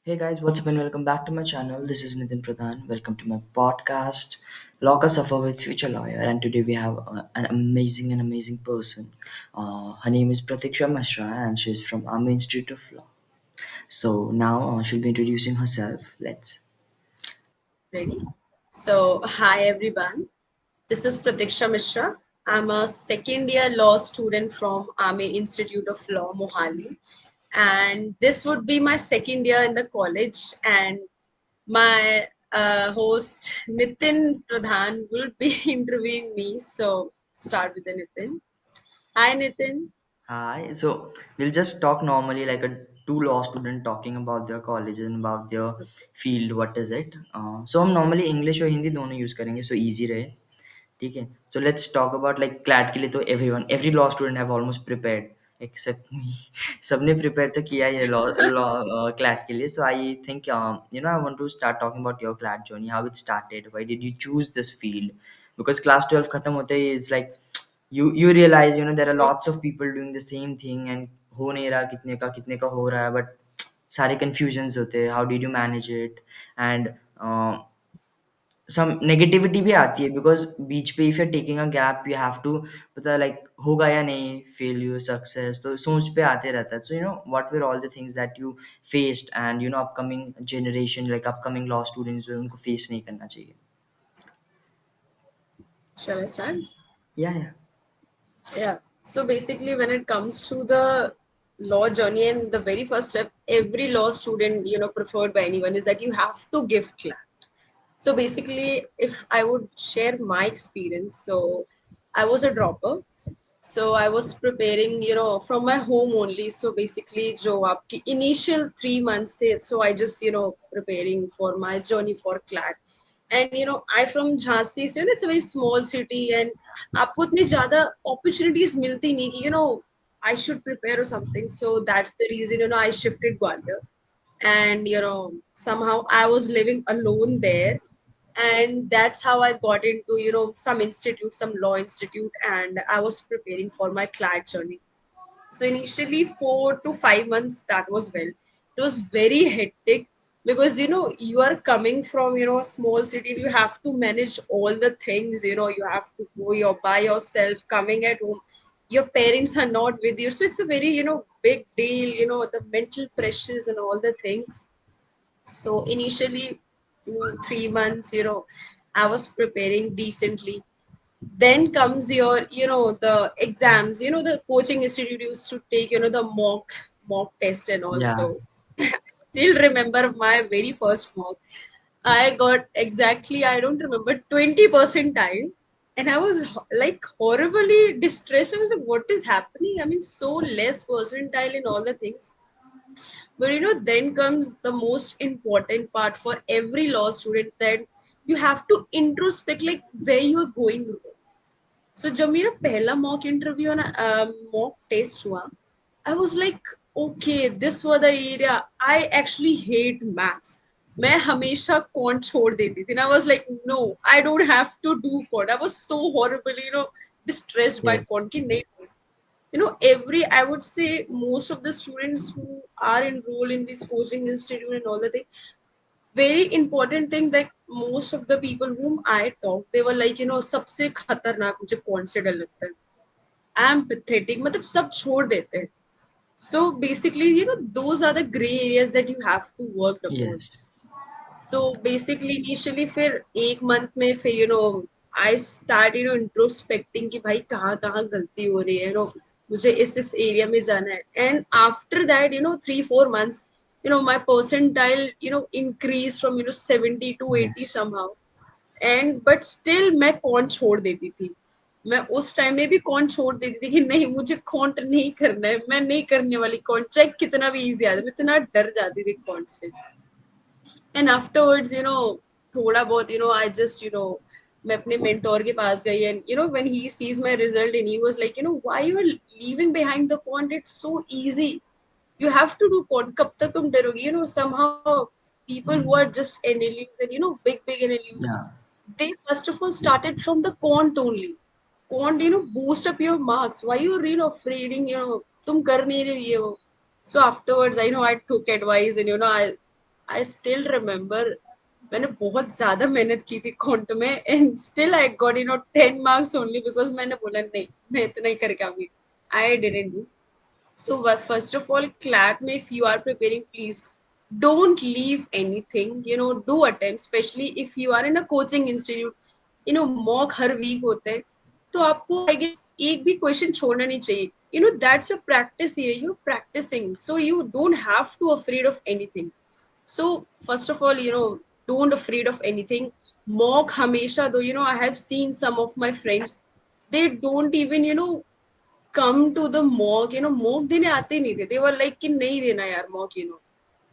Hey guys, what's up and welcome back to my channel. This is Nitin Pradhan. Welcome to my podcast, Ka Safar with Future Lawyer. And today we have an amazing person. Her name is Pratiksha Mashra and she's from Army Institute of Law. So now she'll be introducing herself. Let's. Ready? So, hi everyone. This is Pratiksha Mishra. I'm a second year law student from Army Institute of Law, Mohali. And this would be my second year in the college. And my host, Nitin Pradhan, will be interviewing me. So, start with the Nitin. Hi, Nitin. Hi. So we'll just talk normally like a two law student talking about their college and about their field. What is it? So हम normally English और हिंदी दोनों use करेंगे so easy रहे. ठीक है. So let's talk about like CLAT के लिए तो every law student have almost prepared except me. सबने prepare तो किया ही है law CLAT के लिए. So I think I want to start talking about your CLAT journey, how it started, why did you choose this field? Because class 12 खत्म होते ही is like you realize there are lots of people doing the same thing and हो नहीं रहा कितने का हो रहा है but सारे confusions होते हैं. How did you manage it? And some negativity भी आती है because बीच पे if you're taking a gap you have to पता like होगा या नहीं, failure success तो सोच पे आते रहता है. So what were all the things that you faced and upcoming generation like upcoming law students जो उनको face नहीं करना चाहिए. Shall I start? Yeah. Yeah. So basically, when it comes to the law journey and the very first step, every law student, preferred by anyone is that you have to give class. So basically, if I would share my experience, so I was a dropper. So I was preparing, from my home only. So basically, जो आपकी initial 3 months थे, so I just, preparing for my journey for CLAT. And I from Jhansi, so it's a very small city, and आपको इतनी ज़्यादा opportunities मिलती नहीं कि I should prepare or something. So that's the reason I shifted Gwalior, and somehow I was living alone there, and that's how I got into some institute, some law institute, and I was preparing for my CLAT journey. So initially 4 to 5 months that was well, it was very hectic because you are coming from a small city, you have to manage all the things, you have to go by yourself, coming at home, your parents are not with you, so it's a very big deal, the mental pressures and all the things. So initially 2 3 months, I was preparing decently. Then comes your, the exams, the coaching institute used to take, the mock test and Yeah. also. Still remember my very first mock. I got exactly, I don't remember, 20% time. And I was like horribly distressed. I was like, what is happening? I mean, so less percentile in all the things. But then comes the most important part for every law student, that you have to introspect like where you are going wrong. So जब मेरा पहला mock interview ना mock test हुआ, I was like, okay, this was the area. I actually hate maths. मैं हमेशा quant छोड़ देती थी. And I was like, no, I don't have to do quant. I was so horribly, distressed by Yes. quant. कि नहीं, every, I would say most of the students who are enrolled in this coaching institute and all the thing, very important thing that most of the people whom I talk, they were like, सबसे खतरनाक मुझे कौन से डर लगता है, I am pathetic, मतलब सब छोड़ देते हैं. So basically, those are the gray areas that you have to work upon. Yes. So basically initially फिर एक मंथ में फिर आई स्टार्ट इंट्रोस्पेक्टिंग कि भाई कहाँ कहाँ गलती हो रही है, मुझे इस एरिया में जाना है. And after that 3 4 months, my percentile increased from 70 to 80 Yes. somehow. And but still मैं कौन छोड़ देती थी. मैं उस टाइम में भी कौन छोड़ देती थी कि नहीं, मुझे कौन नहीं करना है, मैं नहीं करने वाली कौन, चाहे कितना भी इजी आ जाए. मैं इतना डर जाती थी कौन से. एंड आफ्टरवर्ड्स थोड़ा बहुत आई जस्ट मैं अपने मेंटोर के पास गई, and when he sees my result and he was like why you are leaving behind the point, it's so easy, you have to do quant, कब तक तुम डरोगे. Somehow people who are just NLUs and big NLUs, Yeah. they first of all started from the quant only. Quant boost up your marks, why you're afraid, तुम कर नहीं रहे ये वो. So afterwards I took advice, and I I still remember मैंने बहुत ज्यादा मेहनत की थी कॉन्ट में and still I got 10 marks only because मैंने बोला नहीं मैं इतना ही करके आऊंगी. I didn't do. So first of all, CLAT में if you are preparing, please don't leave anything. Do attempt, especially if you are in a coaching institute. Mock her week होते हैं, तो आपको I guess एक भी question छोड़ना नहीं चाहिए. That's a practice here. You're practicing, so you don't have to afraid of anything. So first of all, don't afraid of anything. Mock हमेशा दो. I have seen some of my friends. They don't even come to the mock, mock देने आते नहीं थे. They were like कि नहीं देना यार mock.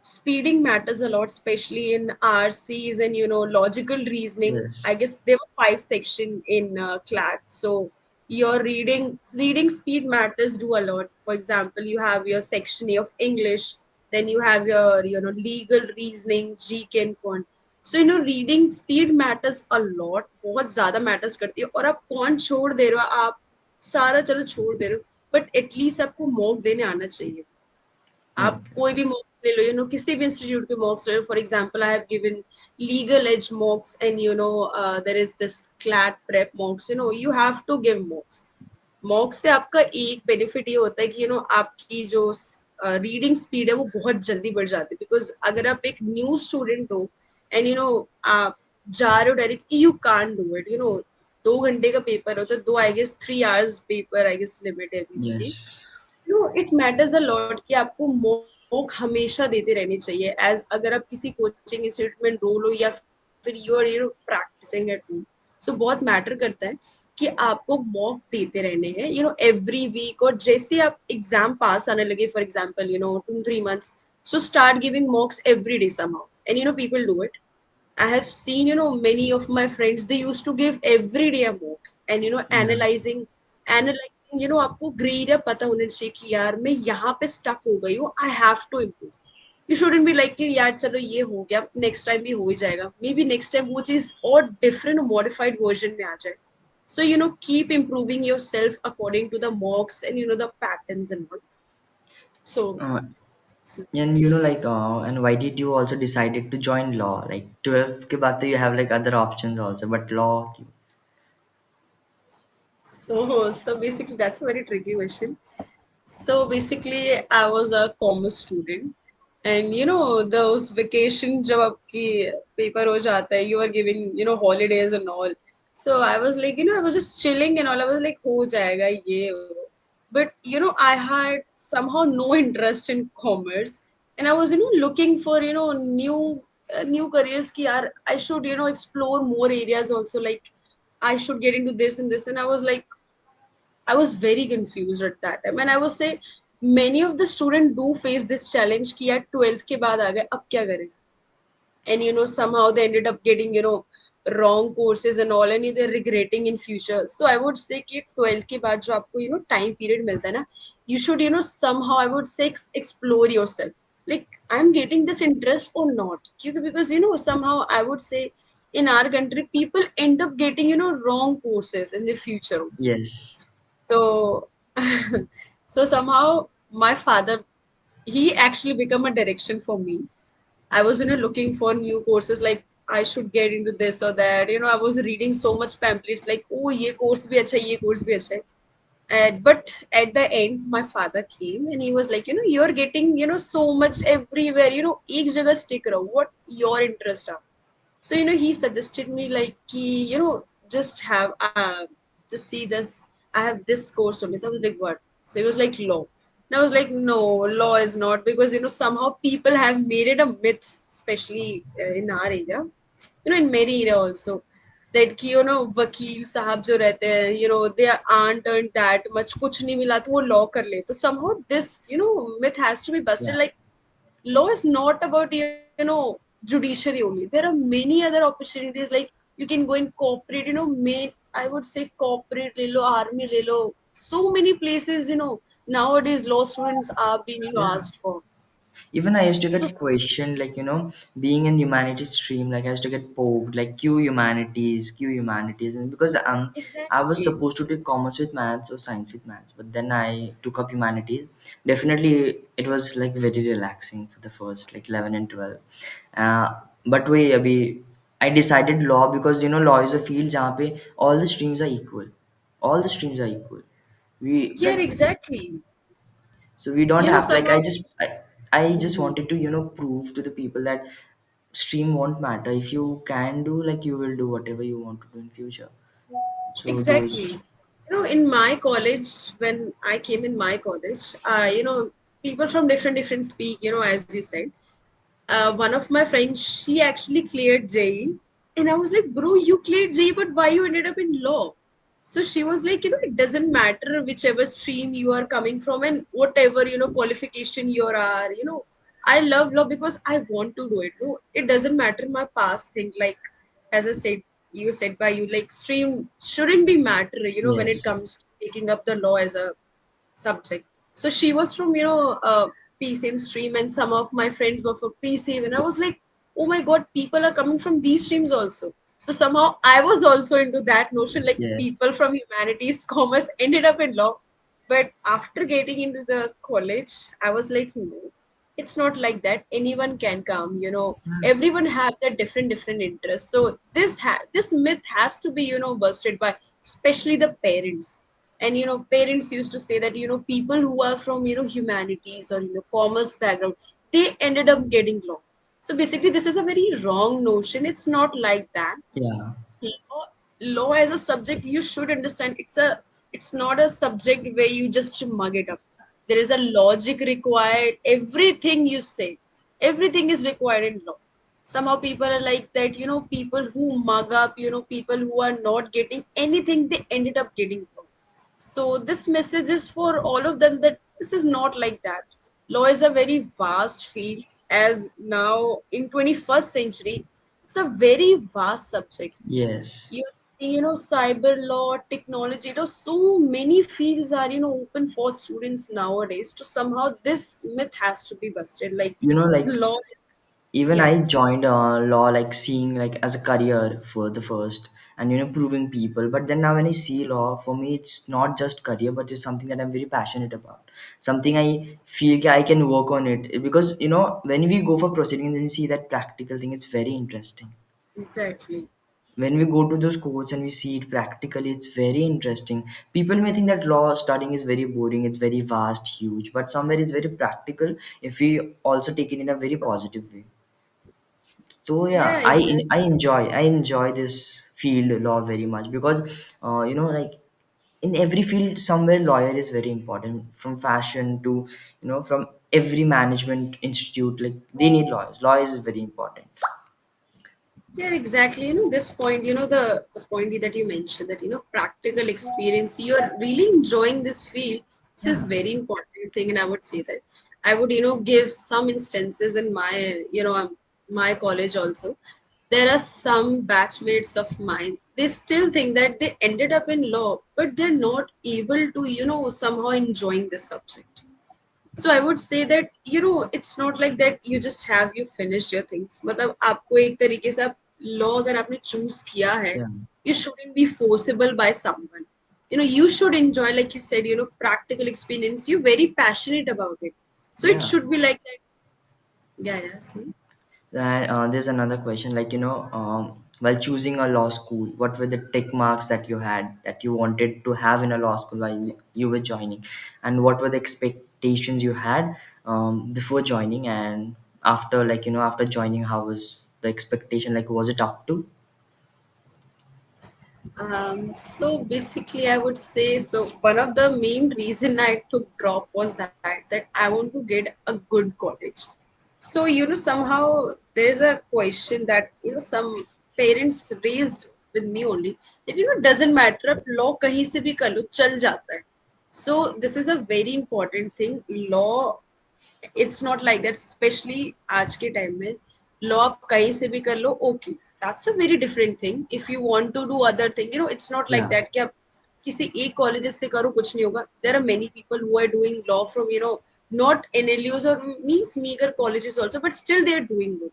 Speeding matters a lot, especially in RCs and logical reasoning. I Yes. guess there were 5 sections in CLAT, so your reading speed matters do a lot. For example, you have your section A of English, then you have your legal reasoning, GK and quant. So reading speed matters a lot. बहुत ज़्यादा matters करती है. और आप quant छोड़ दे रहे हो, आप सारा चलो छोड़ दे रहे हो, बट एटलीस्ट आपको मॉक देने आना चाहिए. आप Okay. कोई भी मॉक्स ले लो, किसी भी इंस्टीट्यूट के मॉक्स ले लो. For example I have given legal edge mocks and there is this CLAT prep mocks. You have to give mocks. Mocks से आपका एक बेनिफिट ये होता है कि आपकी जो रीडिंग स्पीड है वो बहुत जल्दी बढ़ जाती है. बिकॉज अगर आप एक न्यू स्टूडेंट हो एंड आप जा रहे हो direct, you can't do it. 2 घंटे का पेपर होता है, दो I guess 3 hours paper I guess limit है अभी उसकी. Yes. It matters a lot कि आपको मॉक हमेशा देते रहनी चाहिए. एज अगर आप किसी कोचिंग इंस्टीट्यूट में एनरोल हो या फिर you are practising at home, so बहुत मैटर करता है कि आपको मॉक देते रहने हैं एवरी वीक. और जैसे आप एग्जाम पास आने लगे, for example 2-3 months, so start giving mocks every day somehow. And people do it. I have seen, many of my friends, they used to give every day a mock and, Yeah. analyzing, आपको grey area पता होना चाहिए कि यार मैं यहाँ पे stuck हो गई हूँ, I have to improve. You shouldn't be like कि यार चलो ये हो गया, नेक्स्ट टाइम भी हो ही जाएगा. मे बी नेक्स्ट टाइम वो चीज और डिफरेंट मॉडिफाइड वर्जन में आ जाए. So, keep improving yourself according to the mocks and, the patterns and all. So, Uh, and like and why did you also decided to join law? Like 12 के बाद तो you have like other options also, but law. so basically, that's a very tricky question. So basically, I was a commerce student, and those vacations जब आपकी paper हो जाता है, you are giving holidays and all. So I was like, I was just chilling and all. I was like, हो जाएगा ये वो. But I had somehow no interest in commerce, and I was looking for new careers. कि यार I should explore more areas also. Like I should get into this and this, and I was like I was very confused at that time. And I would say many of the students do face this challenge कि यार 12th के बाद आ गए अब क्या करें. And somehow they ended up getting wrong courses and all, and they're regretting in future. So I would say कि 12th के बाद जो आपको time period मिलता है ना, you should somehow I would say explore yourself. Like I'm getting this interest or not. Because somehow I would say in our country people end up getting wrong courses in the future. Yes. So, so somehow my father, he actually become a direction for me. I was looking for new courses, like I should get into this or that. I was reading so much pamphlets like, oh ye course bhi acha hai, ye course bhi acha hai. But at the end my father came and he was like, you're getting so much everywhere. ek jagah stick raho, what your interest are. So he suggested me like just have just see this. I have this course only. I was like, what? So he was like, law. And I was like, no, law is not, because somehow people have made it a myth, especially in our area, in many area also, that कि वकील साहब जो रहते हैं, they aren't earned that much, कुछ नहीं मिला तो वो law कर ले. So somehow this myth has to be busted. Yeah. Like law is not about judiciary only. There are many other opportunities. Like you can go in corporate, main, I would say corporate le lo, army le lo, so many places nowadays law students are being Yeah. asked for. Even I used to So get questioned, like, being in humanities stream, like I used to get poked, like Q humanities, and because I was exactly. supposed to take commerce with maths or science with maths, but then I took up humanities. Definitely, it was like very relaxing for the first like 11 and 12. But wait, abhi, I decided law because law is a field जहाँ पे all the streams are equal. All the streams are equal. We Yeah, like exactly. so we don't have like Somehow. I just Mhm. wanted to prove to the people that stream won't matter. If you can do, like, you will do whatever you want to do in future. So those. Exactly. In my college, when I came in my college, people from different speak, as you said. One of my friends, she actually cleared JE. And I was like, bro, you cleared JE, but why you ended up in law? So she was like, it doesn't matter whichever stream you are coming from and whatever, qualification you are, I love law because I want to do it. No, it doesn't matter my past thing. Like, as I said, you said by you, like, stream shouldn't be matter, when it Yes. comes to taking up the law as a subject. So she was from, PCM stream, and some of my friends were from PCM. And I was like, oh my God, people are coming from these streams also. So somehow I was also into that notion, like Yes. people from humanities, commerce ended up in law. But after getting into the college, I was like, no, it's not like that. Anyone can come, everyone have their different interests. So this myth has to be, busted by especially the parents. And parents used to say that people who are from humanities or commerce background, they ended up getting law. So basically this is a very wrong notion. It's not like that. Yeah. Law as a subject, you should understand, it's not a subject where you just mug it up. There is a logic required. Everything you say, everything is required in law. Somehow people are like that, people who mug up, people who are not getting anything, they ended up getting law. So this message is for all of them, that this is not like that. Law is a very vast field. As now in 21st century, it's a very vast subject. Yes. you cyber law, technology, so many fields are open for students nowadays. To somehow this myth has to be busted, like Like, law. even Yeah, I joined law, like seeing like as a career for the first, and proving people. But then now when I see law, for me it's not just career, but it's something that I'm very passionate about. Something I feel I can work on it, because when we go for proceedings and we see that practical thing, it's very interesting. exactly. When we go to those courts and we see it practically, it's very interesting. People may think that law studying is very boring, it's very vast, huge, but somewhere it's very practical if we also take it in a very positive way. So Yeah, yeah, I exactly. enjoy this field law very much, because like in every field somewhere lawyer is very important, from fashion to from every management institute, like they need lawyers. Lawyers is very important. Yeah, exactly. This point, the point that you mentioned, that, practical experience, you're really enjoying this field. This is Yeah. very important thing. And I would say that I would, give some instances in my, my college also. There are some batchmates of mine. They still think that they ended up in law, but they're not able to, somehow enjoying this subject. So I would say that it's not like that you just have you finished your things. मतलब आपको एक तरीके से आप law अगर आपने choose किया है, Yeah. you shouldn't be forcible by someone. You should enjoy, like you said, practical experience. You're very passionate about it, so it Yeah. should be like that. Yeah, yeah. See? And there's another question, like, while choosing a law school, what were the tick marks that you had that you wanted to have in a law school while you were joining? And what were the expectations you had before joining, and after, like, after joining, how was the expectation? Like, was it up to? So basically, I would say, so one of the main reason I took drop was that I want to get a good college. So somehow there's a question that some parents raised with me only, that doesn't matter अब law कहीं से भी कर लो चल जाता है. So this is a very important thing. Law, it's not like that, especially आज के टाइम में law आप कहीं से भी कर लो, okay, that's a very different thing. If you want to do other thing, it's not like Yeah. that कि आप किसी एक कॉलेज से करो कुछ नहीं होगा. There are many people who are doing law from not NLUs or means meager colleges also, but still they're doing good.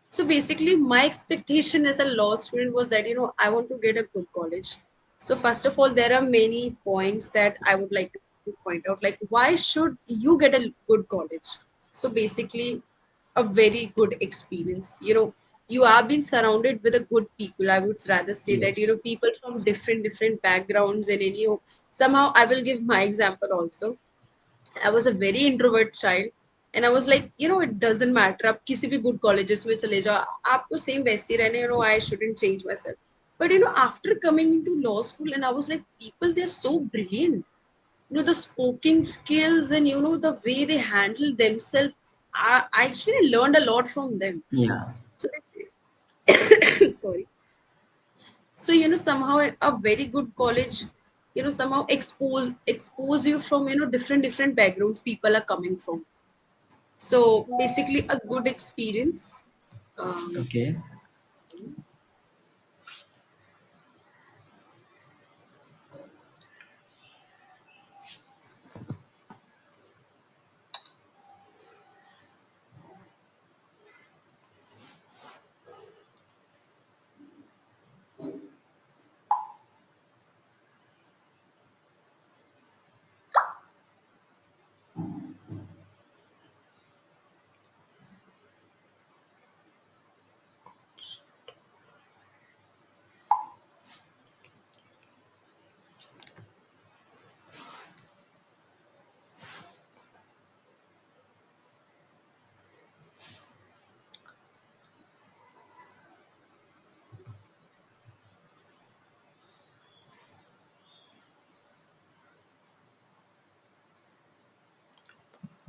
So basically, my expectation as a law student was that, I want to get a good college. So first of all, there are many points that I would like to point out. Like, why should you get a good college? So basically, a very good experience. You are being surrounded with a good people. I would rather say that, Yes. people from different backgrounds, and somehow I will give my example also. I was a very introvert child, and I was like, it doesn't matter. आप किसी भी good colleges में चले जाओ, आपको same वैसे ही रहने. I shouldn't change myself. But after coming into law school, and I was like, people, they're so brilliant. The speaking skills, and the way they handle themselves. I actually learned a lot from them. Yeah. So sorry. So somehow a very good college, somehow expose you from different backgrounds people are coming from. So basically, a good experience. Um, Okay.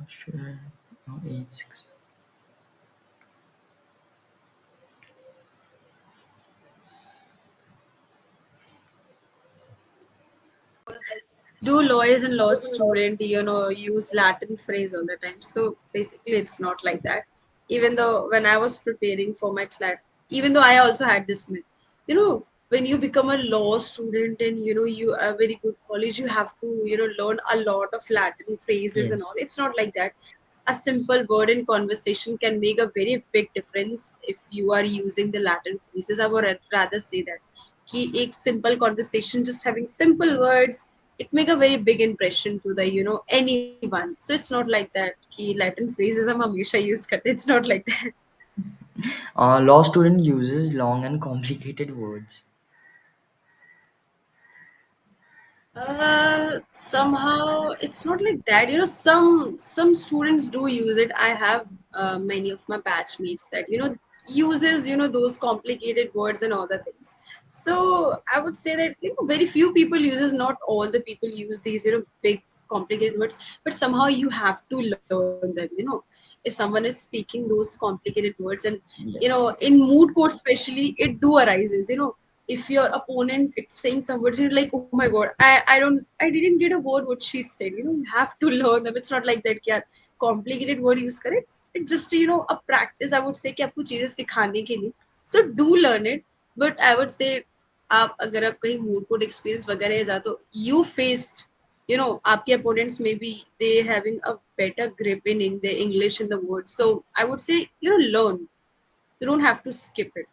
Sure. Oh, 8, 6. do lawyers and law student use Latin phrase all the time? So basically, it's not like that. Even though when I was preparing for my class, even though I also had this myth, when you become a law student, and you are a very good college, you have to learn a lot of Latin phrases and all. Yes. It's not like that. A simple word in conversation can make a very big difference if you are using the Latin phrases. I would rather say that कि एक simple conversation, just having simple words, it make a very big impression to the anyone. So it's not like that कि Latin phrases हम हमेशा use करते. It's not like that. Law student uses long and complicated words. Somehow it's not like that. Some students do use it. I have many of my batchmates that uses those complicated words and all the things. So I would say that very few people uses. Not all the people use these big complicated words, but somehow you have to learn them. If someone is speaking those complicated words, and Yes. in mood court especially, it do arises. If your opponent it's saying some words, you're like, oh my god, I didn't get a word what she said. You have to learn them. It's not like that कि यार complicated word use करे. It's just a practice. I would say कि आपको चीजें सिखाने के लिए. So do learn it. But I would say आप अगर आप कहीं mood court experience वगैरह जा तो you faced आपके opponents maybe they having a better grip in the English in the words. So I would say learn. You don't have to skip it.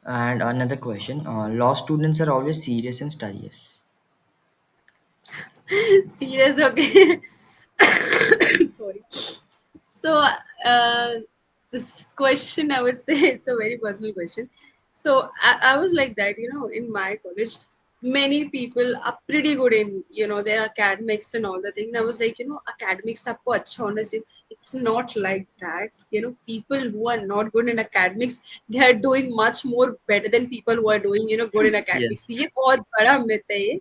And another question. Law students are always serious and studious. Serious, okay. Sorry. So, uh, this question, I would say it's a very personal question. So, I was like that, in my college, many people are pretty good in, their academics and all the thing. And I was like, academics aapko acha hona chahiye. It's not like that. People who are not good in academics, they are doing much more better than people who are doing, good in academics. Yes. ये बहुत बड़ा myth है ये.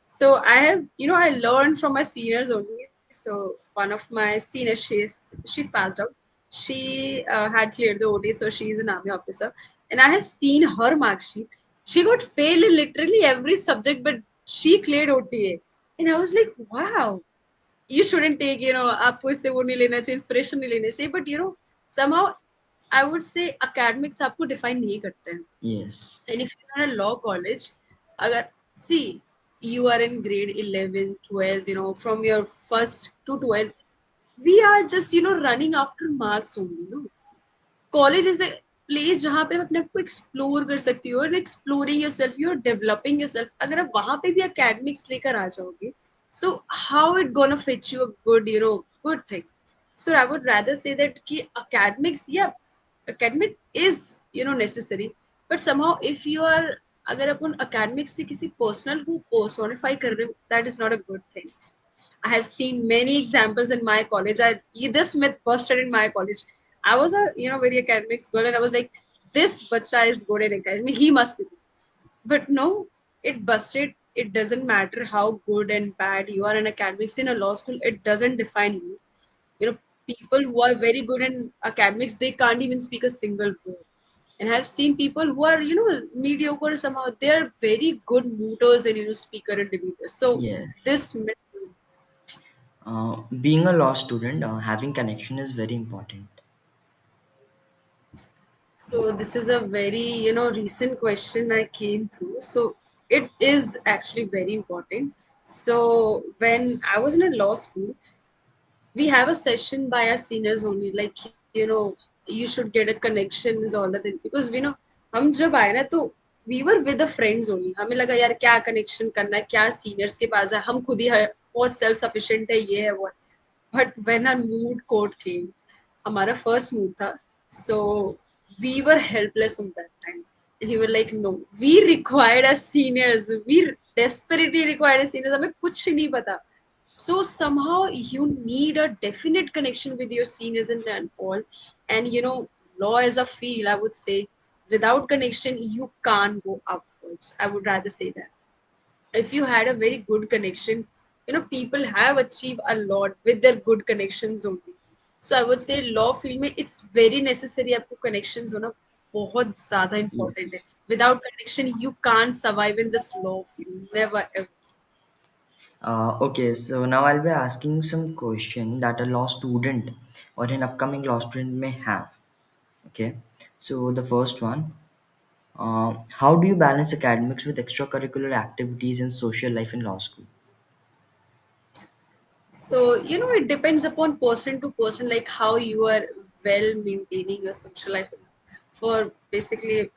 So I have, I learned from my seniors only. So one of my seniors, she's passed out. She had cleared the OT, so she's an army officer, and I have seen her mark sheet. She got failed in literally every subject, but she cleared OTA, and I was like, wow. You shouldn't take, आपको इससे वो नहीं लेना चाहिए, inspiration नहीं लेना चाहिए, but somehow I would say academics आपको define नहीं करते हैं. Yes. And if you're in a law college, agar, see, you are in grade 11, 12, from your first to 12th. we are just running after marks only, no. College is a place जहाँ पे आप अपने आप को explore कर सकती हो, और exploring yourself, you are developing yourself. अगर आप वहां पे भी एकेडमिक्स लेकर आ जाओगे, so how it gonna fit you a good good thing. So I would rather say that कि एकेडमिक्स, या academic is necessary, but somehow if you are, अगर अपन एकेडमिक्स से किसी पर्सनल को पर्सोनिफाई कर रहे हो, that is not a good thing. I have seen many examples in my college. This myth busted in my college. I was a very academics girl, and I was like, this bacha is good in academy. He must be good. But no, it busted. It doesn't matter how good and bad you are in academics in a law school. It doesn't define you. You know, people who are very good in academics, they can't even speak a single word. And I've seen people who are mediocre somehow. They are very good mooters and speaker and debaters. So Yes. this myth is. Being a law student, having connection is very important. So this is a very, recent question I came through. So it is actually very important. So when I was in a law school, we have a session by our seniors only, like, you should get a connection is all the thing, because हम जब आए ना, तो we were with the friends only. हमें लगा यार क्या connection करना है, क्या सीनियर्स के पास है, हम खुद ही बहुत सेल्फ सफिशिएंट है, ये है वो है। But when our moot court came, हमारा फर्स्ट मूड था, so we were helpless on that time, and he were like no, we required us seniors, we desperately required as seniors, हमें कुछ नहीं पता। So somehow you need a definite connection with your seniors and all. And law as a field, I would say, without connection you can't go upwards. I would rather say that if you had a very good connection, people have achieved a lot with their good connections only. So I would say law field में it's very necessary आपको connections होना बहुत ज़्यादा important है. Yes. Without connection you can't survive in this law field, never ever. Okay, so now I'll be asking some question that a law student or an upcoming law student may have. Okay, so the first one, how do you balance academics with extracurricular activities and social life in law school? So, it depends upon person to person, like how you are well maintaining your social life. For basically,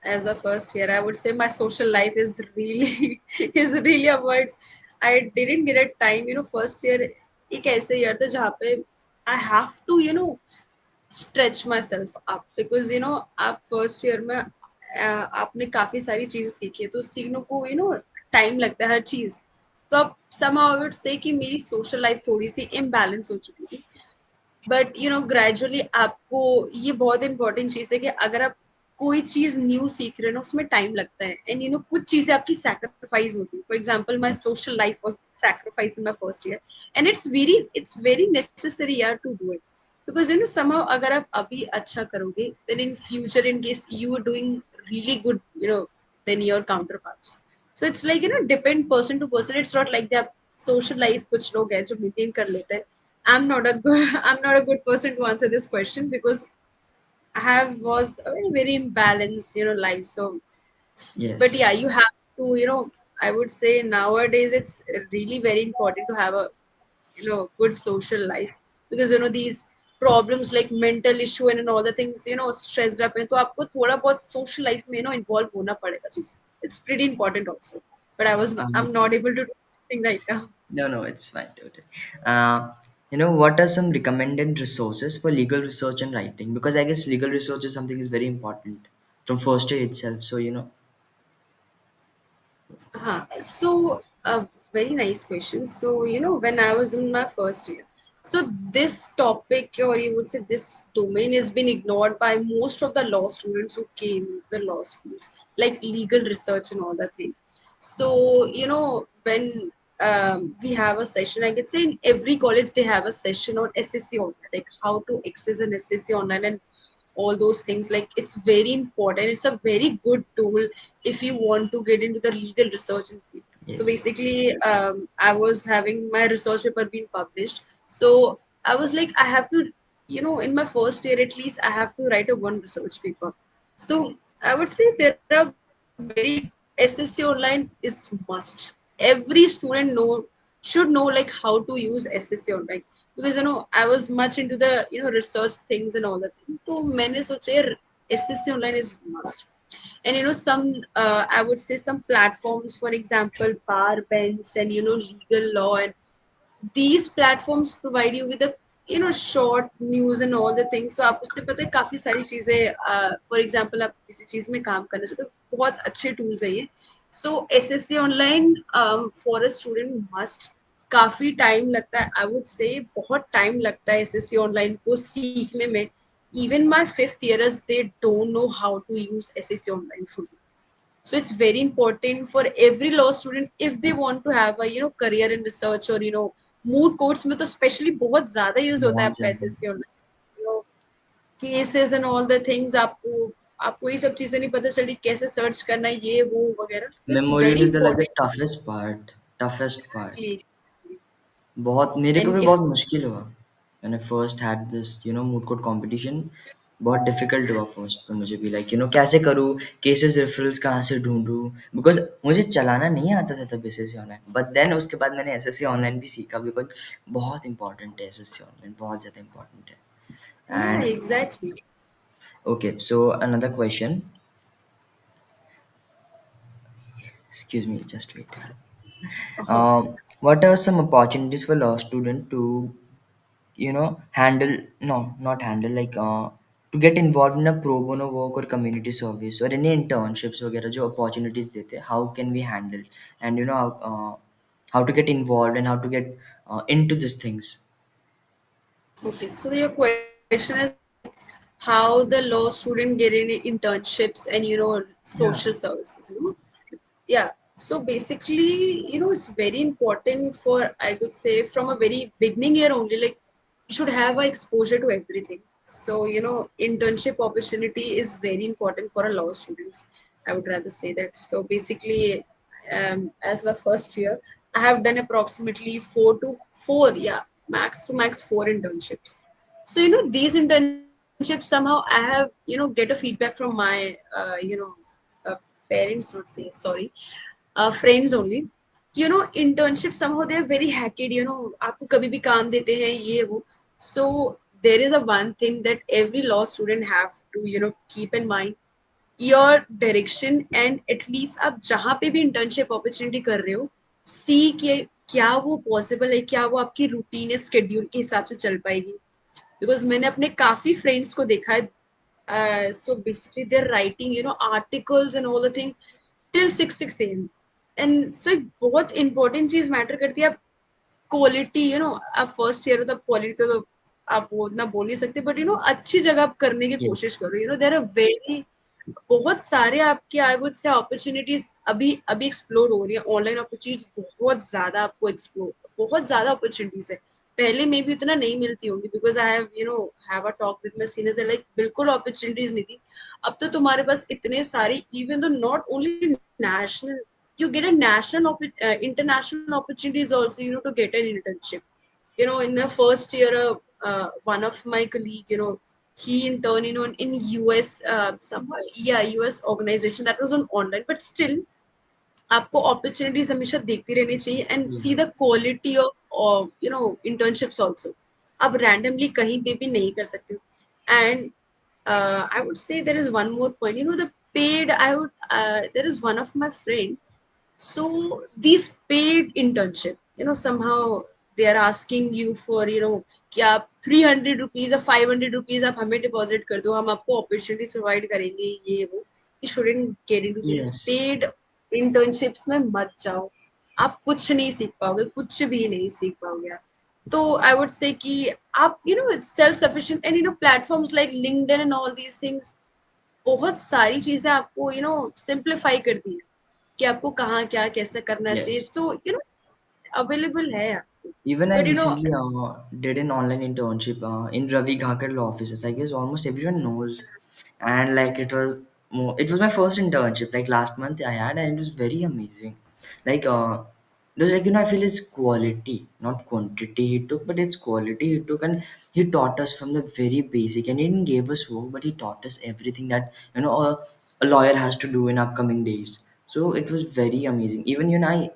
as a first year, I would say my social life is really is really avoids. I didn't get a time, first year एक ऐसे year था जहाँ पे I have to, stretch myself up, because आप first year में आपने काफी सारी चीजें सीखी है, तो सीखने को टाइम लगता है हर चीज। तो अब somehow I would say कि मेरी सोशल लाइफ थोड़ी सी इम्बैलेंस हो चुकी थी। बट ग्रेजुअली आपको, ये बहुत इंपॉर्टेंट चीज है कि अगर आप कोई चीज न्यू सीख रहे हो ना, उसमें टाइम लगता है, एंड कुछ चीजें आपकी सैक्रिफाइस होती है। For example my Yes. Social life was sacrifice in my first year, and it's very necessary यार to do it, because somehow अगर आप अभी अच्छा करोगे, then in future in case you are doing really good, than your counterparts. So it's like depend person to person. It's not like that social life कुछ लोग हैं जो maintain कर लेते हैं। I'm not a good I'm not a good person to answer this question, because I have was a very imbalanced life. So but Yes. yeah, you have to, I would say nowadays it's really very important to have a good social life, because these problems like mental issue and all the things, stressed up है, तो आपको थोड़ा बहुत social life में involve होना पड़ेगा. It's pretty important also, but I'm Um, not able to do anything right now. no, no, it's fine. Totally. Uh, what are some recommended resources for legal research and writing? Because I guess legal research is something is very important from first day itself. So So a very nice question. So when I was in my first year, so this topic, or you would say this domain, has been ignored by most of the law students who came into the law schools, like legal research and all that thing. So when we have a session, I could say in every college they have a session on SSC online, like how to access an SSC online and all those things. Like it's very important, it's a very good tool if you want to get into the legal research and field. So yes, basically I was having my research paper being published, so I was like, I have to, in my first year at least I have to write a one research paper. So I would say there are very SSC online is must, every student know should know like how to use SSC online, because I was much into the research things and all that thing. So मैंने सोचा यार SSC online is must. And some I would say some platforms, for example bar bench and legal law, and these platforms provide you with a short news and all the things. So आप उससे पता है काफी सारी चीजें, for example आप किसी चीज में काम करना चाहते हो, बहुत अच्छे tools है ये. So SSC online for a student must. काफी टाइम लगता है, आई वुड से बहुत टाइम लगता है एसएससी ऑनलाइन को सीखने में. Even my fifth years they don't know how to use SSC online full. So it's very important for every law student if they want to have a career in research or moot courts में तो especially बहुत ज्यादा use होता है बहुत आपका ज़्यादा. SSC online. Cases and all the things, आपको आपको ये सब चीजें नहीं पता चली कैसे सर्च करना है ये वो वगैरह. तो it's memorial very is the like the important. Toughest part. Exactly. बहुत मेरे को And भी if बहुत मुश्किल हुआ. When I first had this moot court competition, बहुत डिफिकल्ट हुआ फर्स्ट पे मुझे भी, लाइक कैसे करूँ, केसेस रेफरल्स कहाँ से ढूंढूँ, बिकॉज मुझे चलाना नहीं आता था तब एसएससी ऑनलाइन. बट देन उसके बाद मैंने एसएससी ऑनलाइन भी सीखा, बिकॉज बहुत इंपॉर्टेंट है एसएससी ऑनलाइन, बहुत ज़्यादा इंपॉर्टेंट है. yeah, and exactly. Okay, so another question, excuse me, just wait. Uh-huh. What are some opportunities for law student to handle, no, not handle, like to get involved in a pro bono work or community service or any internships वगैरह जो opportunities देते हैं, how can we handle, and how to get involved and how to get into these things. Okay, so your question is like how the law student get any internships and social Yeah. services. Yeah. So basically, it's very important for, I would say, from a very beginning year only, like you should have a exposure to everything. So internship opportunity is very important for a law students, I would rather say that. So basically, as my first year, I have done approximately 4 to 4, yeah, max to max 4 internships. So these internships somehow I have get a feedback from my uh, parents, not say sorry, friends only. Internship somehow they are very hacked. आपको कभी भी काम देते हैं ये वो. So there is a one thing that every law student have to keep in mind, your direction. And at least आप जहाँ पे भी internship opportunity कर रहे हो, see कि क्या वो possible है, क्या वो आपकी routine schedule के हिसाब से चल पाएगी. बिकॉज मैंने अपने काफी फ्रेंड्स को देखा है. So basically they are writing articles and all the thing till 6 6 AM. And so एक बहुत इंपॉर्टेंट चीज मैटर करती है. आप क्वालिटी आप फर्स्ट ईयर हो तब क्वालिटी तो आप वो उतना बोल नहीं सकते, बट अच्छी जगह आप करने की Yes. कोशिश करो. देर आर वेरी बहुत सारे आपके आई वुड से अपॉर्चुनिटीज अभी अभी एक्सप्लोर हो रही है. ऑनलाइन अपॉर्चुनिटीज बहुत ज्यादा आपको एक्सप्लोर, बहुत ज्यादा अपॉर्चुनिटीज है. पहले में भी उतना नहीं मिलती होंगी because I have have a talk with my seniors, like बिल्कुल अपॉर्चुनिटीज नहीं थी. अब तो तुम्हारे पास इतने सारे, even though not only national, you get a international opportunities also to get an internship. In the first year, one of my colleague, he interned in US, somehow, yeah, US organization that was on online, but still आपको opportunities हमेशा देखती रहनी चाहिए and Yeah. See the quality of internships also. आप randomly कहीं पे भी नहीं कर सकते हो. And I would say there is one more point. The paid. There is one of my friend. So these paid internship, somehow they are asking you for, कि आप 300 रुपीज या 500 रुपीज आप हमें डिपॉजिट कर दो, हम आपको अपॉर्चुनिटीज प्रोवाइड करेंगे ये वो. You shouldn't get into these Yes. paid internships में मत जाओ. आप कुछ नहीं सीख पाओगे, कुछ भी नहीं सीख पाओगे आप. तो आई वुड से कि आप self sufficient and platforms like LinkedIn and all these things बहुत सारी चीजें आपको सिंप्लीफाई कर दी है कि आपको कहाँ क्या कैसे करना चाहिए. Yes. सो अवेलेबल है आपको. Even I but recently did an online internship in Ravi Ghakar law offices. I guess almost everyone knows, and like it was my first internship. Like last month I had, and it was very amazing. Like it was like I feel it's quality, not quantity he took, but it's quality he took, and he taught us from the very basic. And he didn't give us work, but he taught us everything that a lawyer has to do in upcoming days. So it was very amazing. Even I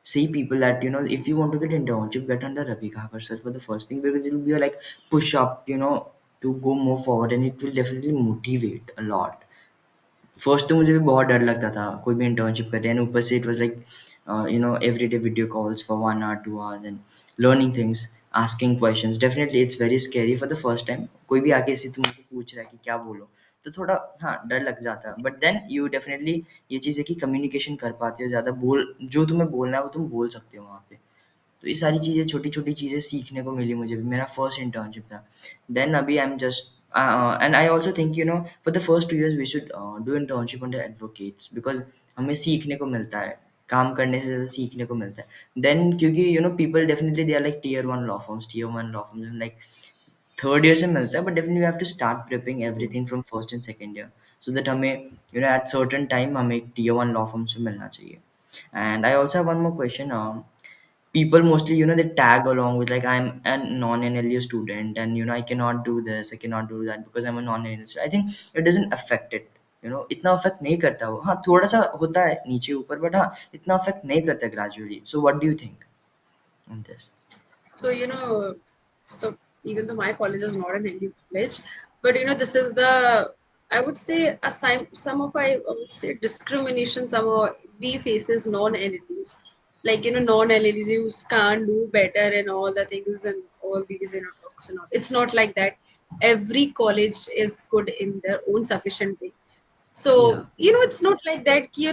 say people that, if you want to get internship, get under Ravi Kakar sir for the first thing, because it will be like push up, to go more forward, and it will definitely motivate a lot. First तो मुझे भी बहुत डर लगता था कोई भी internship कर रहे हैं, ऊपर से it was like everyday video calls for 1 hour 2 hours and learning things, asking questions, definitely it's very scary for the first time. कोई भी आके इसी तुमसे पूछ रहा है कि क्या बोलो, तो थोड़ा हाँ डर लग जाता है, बट देन यू डेफिनेटली ये चीज़ है कि कम्युनिकेशन कर पाते हो ज़्यादा, बोल जो तुम्हें बोलना है वो तुम बोल सकते हो वहाँ पे। तो ये सारी चीज़ें छोटी-छोटी चीज़ें सीखने को मिली मुझे भी, मेरा फर्स्ट इंटर्नशिप था। देन अभी I am just and I also think for the first 2 years we should do internship under advocates, because हमें सीखने को मिलता है, काम करने से ज़्यादा सीखने को मिलता है। देन क्योंकि people definitely they are like tier 1 law firms, tier 1 law firms like third year से मिलता है, but definitely we have to start preparing everything from first and second year, so that हमें एट सर्टेन टाइम हमें एक tier 1 law firm से मिलना चाहिए। And I also have one more question. People mostly they tag along with like I'm a non-NLU student, and I cannot do this, I cannot do that because I'm a non-NLU student. I think it doesn't affect it, इतना affect नहीं करता वो, हाँ थोड़ा सा होता है नीचे ऊपर, बट हाँ इतना अफेक्ट नहीं करता gradually. So what do you think on this? So, so even though my college is not an NU college, but this is the, I would say, some of I would say discrimination somehow we faces non-NLUs. Like, non-NLUs can't do better and all the things and all these, talks and all. It's not like that. Every college is good in their own sufficient way. Yeah, So, it's not like that कि,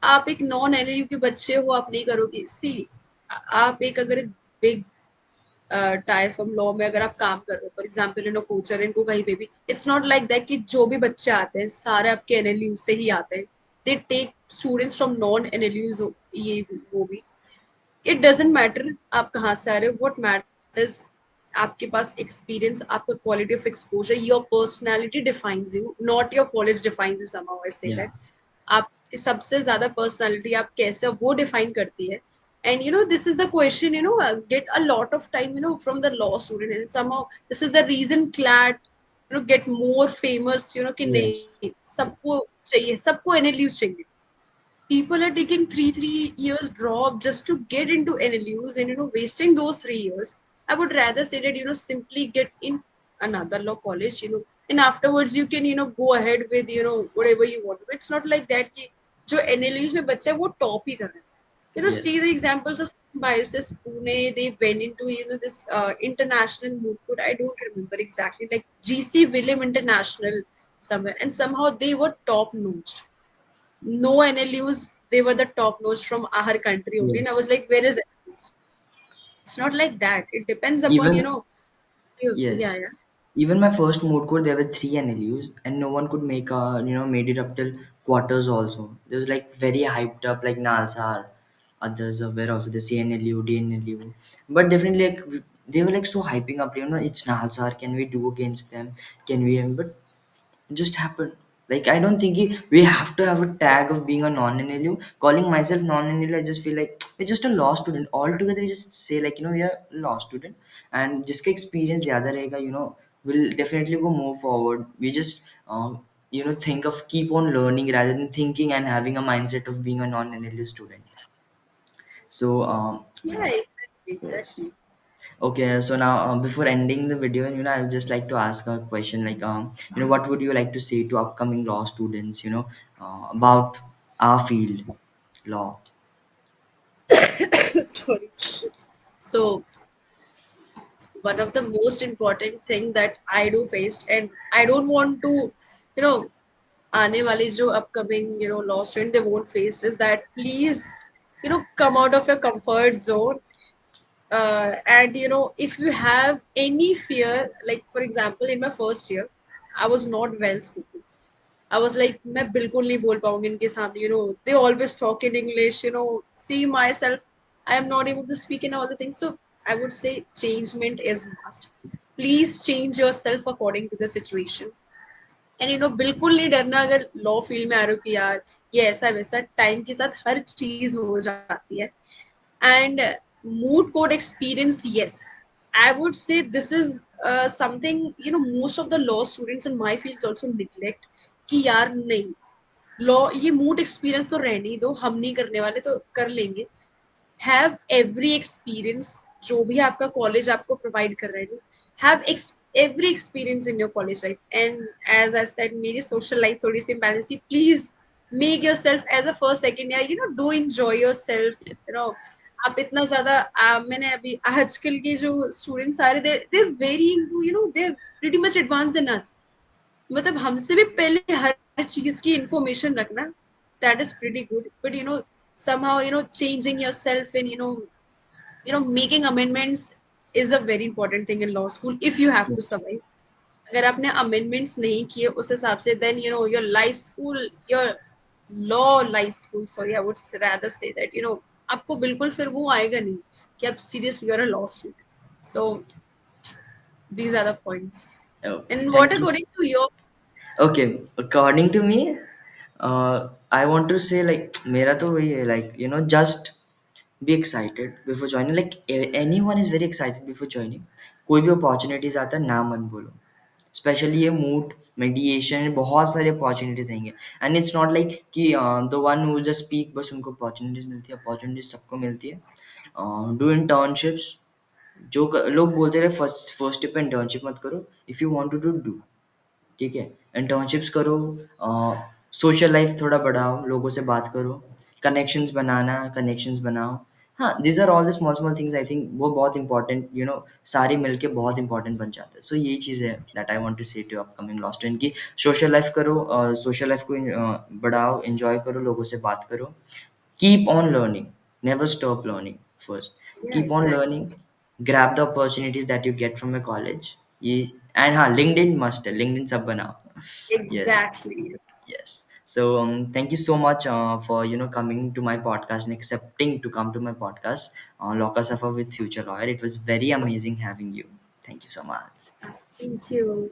आप एक non एलएलयू के बच्चे हो, आप नहीं करोगे। सी आप एक अगर बिग टाई फ्रॉम लॉ में अगर आप काम कर रहे हो, फॉर एग्जाम्पल कोचर इनको कहीं पे भी, इट्स नॉट लाइक दैट कि जो भी बच्चे आते हैं सारे आपके एनएलयू से ही आते हैं। They take students from non NLUs, ये वो भी, इट डजेंट मैटर आप कहाँ से आ रहे हो, व्हाट मैटर्स आपके पास एक्सपीरियंस, आपका quality of exposure, your personality defines you, not your college defines you, somehow I से yeah, दैट। आप सबसे ज्यादा पर्सनालिटी आप कैसे हो, वो डिफाइन करती है। And this is the question, get a lot of time, from the law student, and somehow this is the reason CLAT, get more famous, कि yes, नहीं सबको चाहिए, सबको NLUs चाहिए। People are taking three years drop just to get into NLUs, and wasting those 3 years. I would rather say that simply get in another law college, and afterwards you can go ahead with whatever you want. It's not like that कि जो NLUs में बच्चा है वो top ही कर रहा है। See yes, the examples of biases. Pune, they went into this international moot court. I don't remember exactly, like GC William International somewhere, and somehow they were top notch. No NLUs, they were the top notch from our country only. And I was yes. like, where is NLUs? It's not like that. It depends upon, Even yeah, yes. yeah. Even my first mood court, there were three NLUs, and no one could make made it up till quarters also. It was like very hyped up, like Nalsar, others were also the CNLU, DNLU. But definitely, like, they were like so hyping up, it's Nalsar, can we do against them? Can we? But just happened. Like I don't think we have to have a tag of being a non-NLU. Calling myself non-NLU, I just feel like we're just a law student. Altogether, we just say like we are a law student, and जिसका experience ज़्यादा रहेगा, will definitely go move forward. We just think of keep on learning rather than thinking and having a mindset of being a non-NLU student. So Yeah, exactly, yes. exactly. Okay, so now before ending the video, I'd just like to ask a question like, what would you like to say to upcoming law students, about our field, law? Sorry. So one of the most important thing that I do face, and I don't want to, आने वाली जो upcoming law student they won't face, is that please come out of your comfort zone. And if you have any fear, like for example in my first year I was not well spoken. I was like मैं बिल्कुल नहीं बोल पाऊंगी इनके सामने, they always talk in English, see myself, I am not able to speak in all the things. So I would say changement is must. Please change yourself according to the situation. And बिल्कुल नहीं डरना अगर law field में आ रहे हो कि यार ये ऐसा वैसा, टाइम के साथ हर चीज हो जाती है। And mood court experience, yes, I would say this is something most of the law students in my fields also neglect, कि यार नहीं, लॉ ये मूड एक्सपीरियंस तो रहने ही दो, हम नहीं करने वाले तो कर लेंगे। हैव एवरी एक्सपीरियंस, जो भी आपका कॉलेज आपको प्रोवाइड कर रहा है, have every experience in your college life. And as I said, मेरी social life थोड़ी सी imbalance थी. Please make yourself as a first second year, do enjoy yourself. आप इतना ज्यादा मैंने अभी आजकल के जो स्टूडेंट्स आ रहे, they're very into, they're pretty much advanced than us. मतलब हमसे भी पहले हर चीज की इंफॉर्मेशन रखना, that is pretty good. But somehow, changing yourself and making amendments is a very important thing in law school if you have to Yes. survive. अगर आपने amendments नहीं किए उस हिसाब से, then your life school, your law life school, sorry I would rather say that, आपको बिल्कुल फिर वो आएगा नहीं कि आप seriously are a law student. So these are the points. Oh, and what thank you. According to your. Okay, according to me, I want to say like मेरा तो वही है, like just be excited before joining. Like anyone is very excited before joining. कोई भी opportunities आता है ना मत बोलो. स्पेशली ये मूड मेडिएशन, बहुत सारे अपॉर्चुनिटीज आएंगे. एंड इट्स नॉट लाइक कि the one who just speak बस उनको अपॉर्चुनिटीज मिलती है. अपॉर्चुनिटीज सबको मिलती है. Do internships. लोग बोलते रहे फर्स्ट फर्स्ट पे इंटर्नशिप मत करो. If you want to do, ठीक है, इंटर्नशिप्स करो. सोशल लाइफ थोड़ा बढ़ाओ, लोगों से बात करो, कनेक्शंस बनाओ. हाँ, this are all the small small things. I think वो बहुत इंपॉर्टेंट, सारे मिलके बहुत इंपॉर्टेंट बन जाते हैं. सो यही चीज़ है दैट आई वांट टू से टू अपकमिंग लॉ स्टूडेंट की. सोशल लाइफ करो, सोशल लाइफ को बढ़ाओ, एंजॉय करो, लोगों से बात करो. Keep on learning, never stop learning. First, Yeah, keep on exactly. learning, grab the opportunities that you get from your college. ये and हाँ, LinkedIn must है, LinkedIn सब बनाओ. Yes. Exactly. Yes. So thank you so much for coming to my podcast and accepting to come to my podcast, Ka Safar with Future Lawyer. It was very amazing having you. Thank you so much. Thank you.